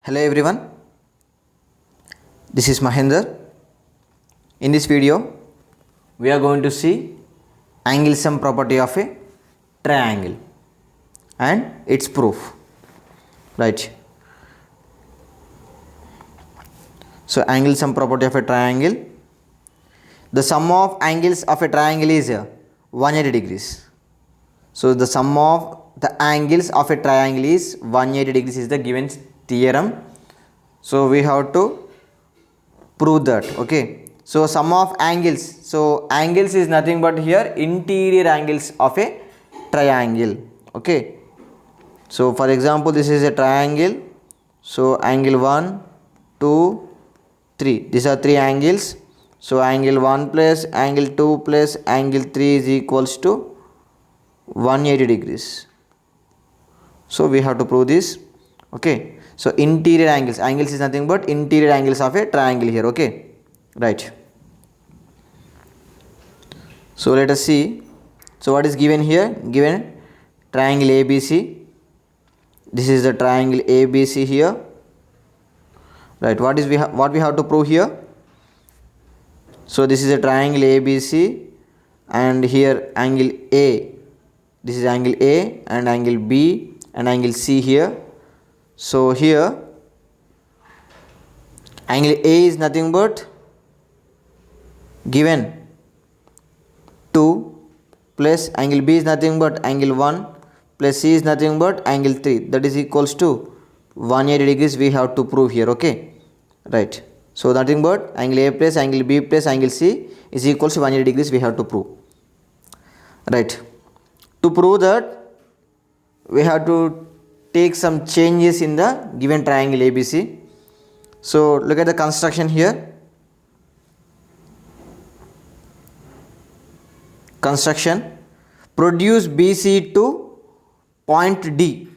Hello everyone, this is Mahendra. In this video, we are going to see angle sum property of a triangle and its proof. Right. So, angle sum property of a triangle. The sum of angles of a triangle is 180 degrees. So, the sum of the angles of a triangle is 180 degrees is the given theorem. So, we have to prove that. Okay. So, sum of angles. So, angles is nothing but here interior angles of a triangle. Okay. So, for example, this is a triangle. So, angle 1, 2, 3. These are three angles. So, angle 1 plus angle 2 plus angle 3 is equals to 180 degrees. So, we have to prove this. Okay. So, interior angles. Angles is nothing but interior angles of a triangle here. Okay. Right. So, let us see. So, what is given here? Given triangle ABC. This is the triangle ABC here. Right. What we have to prove here? So, this is a triangle ABC and here angle A. This is angle A and angle B and angle C here. So, here angle A is nothing but given 2 plus angle B is nothing but angle 1 plus C is nothing but angle 3, that is equals to 180 degrees we have to prove here. Okay. Right. So, nothing but angle A plus angle B plus angle C is equals to 180 degrees we have to prove. Right. To prove that, we have to take some changes in the given triangle ABC. So, look at the construction here. Construction. Produce BC to point D.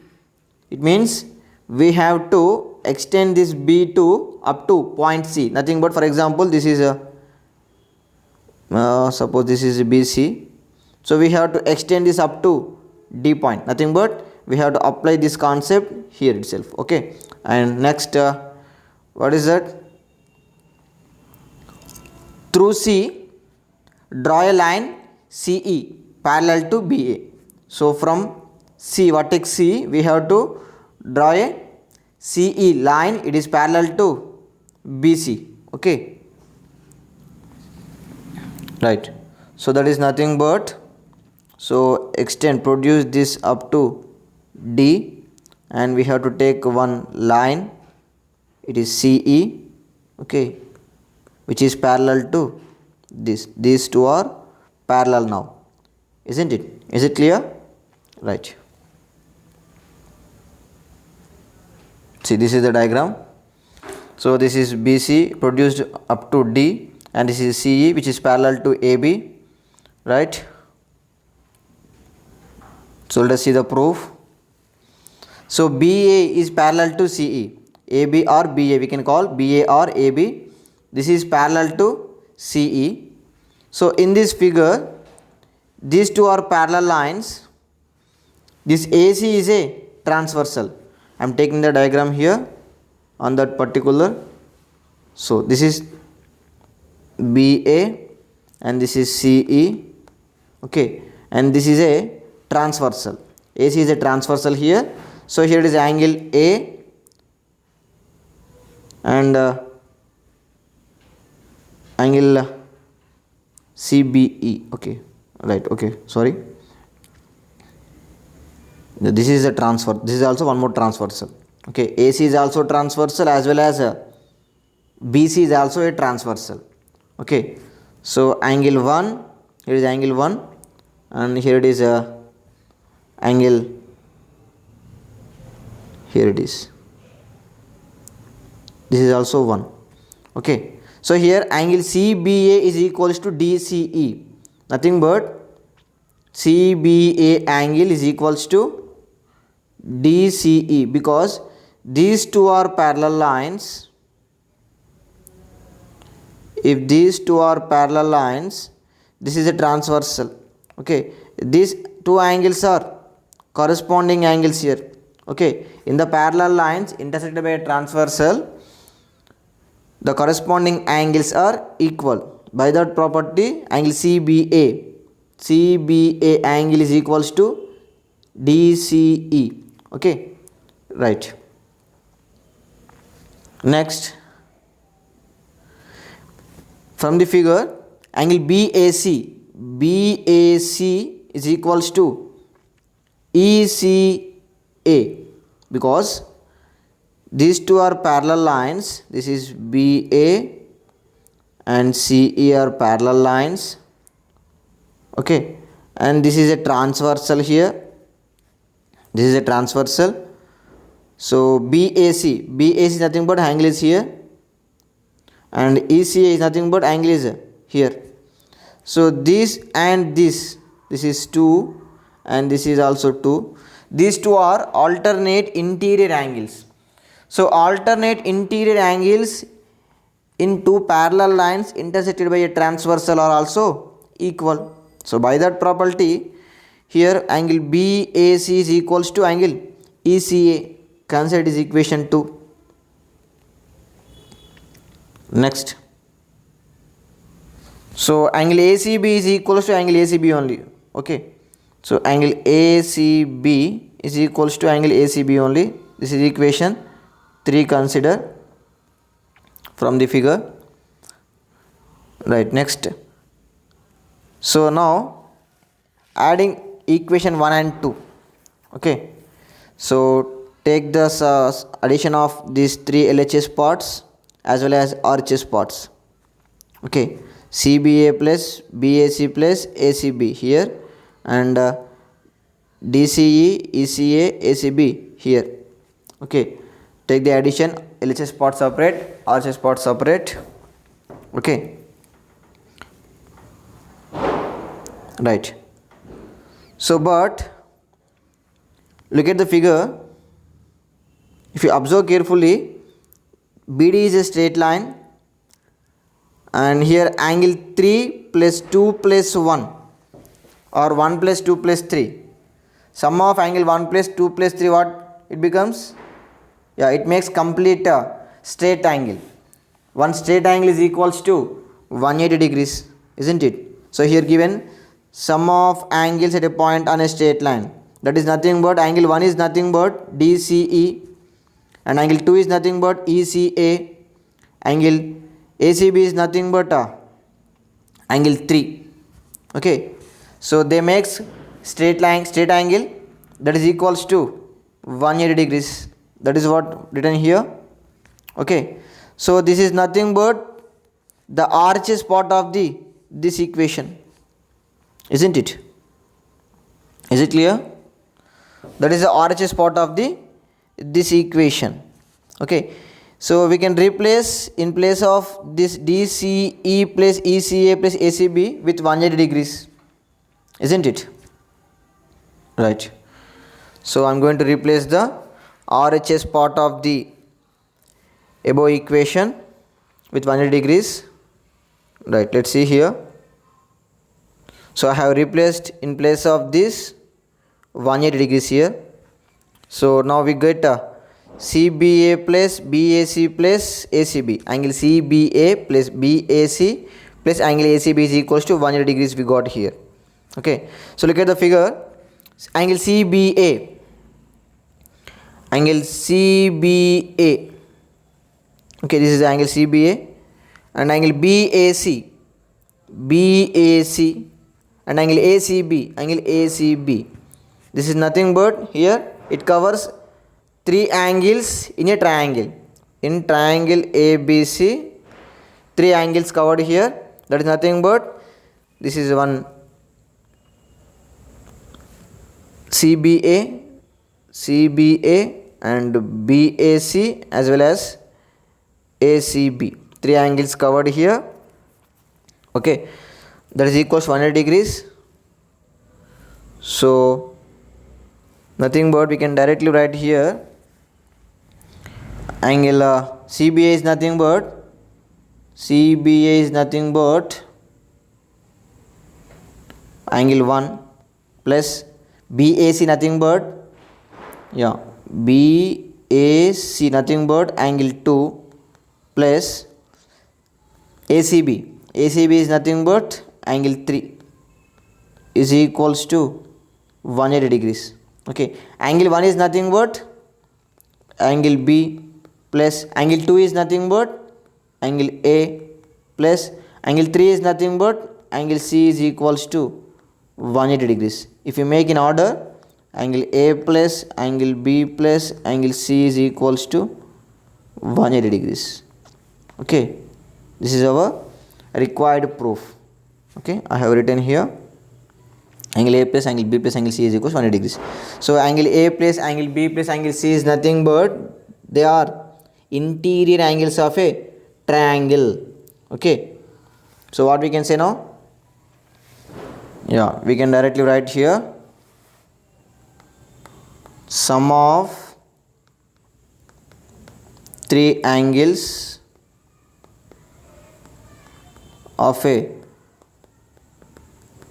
It means we have to extend this B to up to point C. Nothing but, for example, this is a suppose this is BC. So, we have to extend this up to D point. Nothing but we have to apply this concept here itself. Okay. And next, what is that? Through C, draw a line CE parallel to BA. So, from C, vertex C, we have to draw a CE line. It is parallel to BC. Okay. Right. So, that is nothing but, so extend, produce this up to D and we have to take one line. It is CE. Okay. Which is parallel to this. These two are parallel now. Isn't it? Is it clear? Right. See, this is the diagram. So, this is BC produced up to D and this is CE which is parallel to AB. Right. So, let us see the proof. So, BA is parallel to CE. AB or BA, we can call BA or AB. This is parallel to CE. So, in this figure, these two are parallel lines. This AC is a transversal. I am taking the diagram here on that particular. So, this is BA and this is CE. Okay. And this is a transversal. AC is a transversal here. So, here it is angle A and angle CBE. Okay. Right. Okay. Sorry. This is a transfer. This is also one more transversal. Okay. AC is also transversal as well as BC is also a transversal. Okay. So, angle 1, here is angle 1 and here it is angle, here it is. This is also 1. Okay. So, here angle CBA is equals to DCE. Nothing but CBA angle is equals to DCE because these two are parallel lines. If these two are parallel lines, this is a transversal. Okay. These two angles are corresponding angles here. Okay. in the parallel lines intersected by a transversal, the corresponding angles are equal. By that property, angle CBA angle is equals to DCE. Okay, right. Next, from the figure, angle BAC is equals to ECA, because these two are parallel lines. This is BA and CE are parallel lines. Okay, and this is a transversal here. This is a transversal. So BAC is nothing but angle is here, and ECA is nothing but angle is here. So this and this is 2 and this is also 2. These two are alternate interior angles. So alternate interior angles in two parallel lines intersected by a transversal are also equal. So by that property, here angle BAC is equals to angle ECA. Consider this equation 2. Next, so angle ACB is equals to angle ACB only. Okay, so angle ACB is equals to angle ACB only. This is equation 3. Consider from the figure. Right. Next, so now adding equation 1 and 2. Okay, so take the addition of these 3 LHS parts as well as RHS parts. Okay, CBA plus BAC plus ACB here, and DCE, ECA, ACB here. Okay, take the addition, LHS part separate, RHS part separate. Okay, right. So but look at the figure. If you observe carefully, BD is a straight line, and here angle 3 plus 2 plus 1 or 1 plus 2 plus 3. Sum of angle 1 plus 2 plus 3, what it becomes? Yeah, it makes complete straight angle. One straight angle is equals to 180 degrees, isn't it? So here given sum of angles at a point on a straight line, that is nothing but angle 1 is nothing but DCE, and angle 2 is nothing but ECA, angle ACB is nothing but angle 3. Okay, so they makes straight angle that is equals to 180 degrees. That is what written here. Okay, so this is nothing but the RHS part of this equation, isn't it? Is it clear? That is the RHS part of this equation. Okay, so we can replace in place of this DCE plus ECA plus ACB with 180 degrees, isn't it? Right. So I'm going to replace the RHS part of the above equation with 180 degrees. Right, let's see here. So I have replaced in place of this 180 degrees here. So now we get CBA plus BAC plus ACB. Angle CBA plus BAC plus angle ACB is equals to 180 degrees we got here. Okay, so look at the figure. Angle CBA, angle CBA. Okay, this is the angle CBA, and angle BAC, and angle ACB. This is nothing but here it covers 3 angles in a triangle. In triangle ABC, 3 angles covered here. That is nothing but this is one CBA and BAC as well as ACB. 3 angles covered here. Okay, that is equals 180 degrees. So nothing but we can directly write here angle CBA is nothing but angle 1 plus BAC nothing but BAC nothing but angle 2 plus ACB. ACB is nothing but angle 3 is equals to 180 degrees. Okay, angle 1 is nothing but angle B plus angle 2 is nothing but angle A plus angle 3 is nothing but angle C is equals to 180 degrees. If you make in order, angle A plus angle B plus angle C is equals to 180 degrees. Okay, this is our required proof. Okay, I have written here angle A plus angle B plus angle C is equals to 180 degrees. So angle A plus angle B plus angle C is nothing but they are interior angles of a triangle. Okay, so what we can say now? Yeah, we can directly write here sum of three angles of a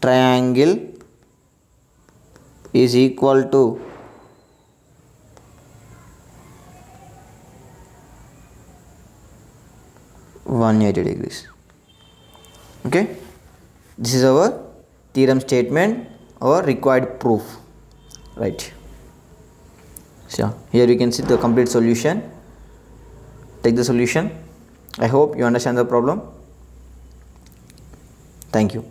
triangle is equal to (180 degrees). Okay, this is our theorem statement or required proof, right? So here you can see the complete solution. Take the solution. I hope you understand the problem. Thank you.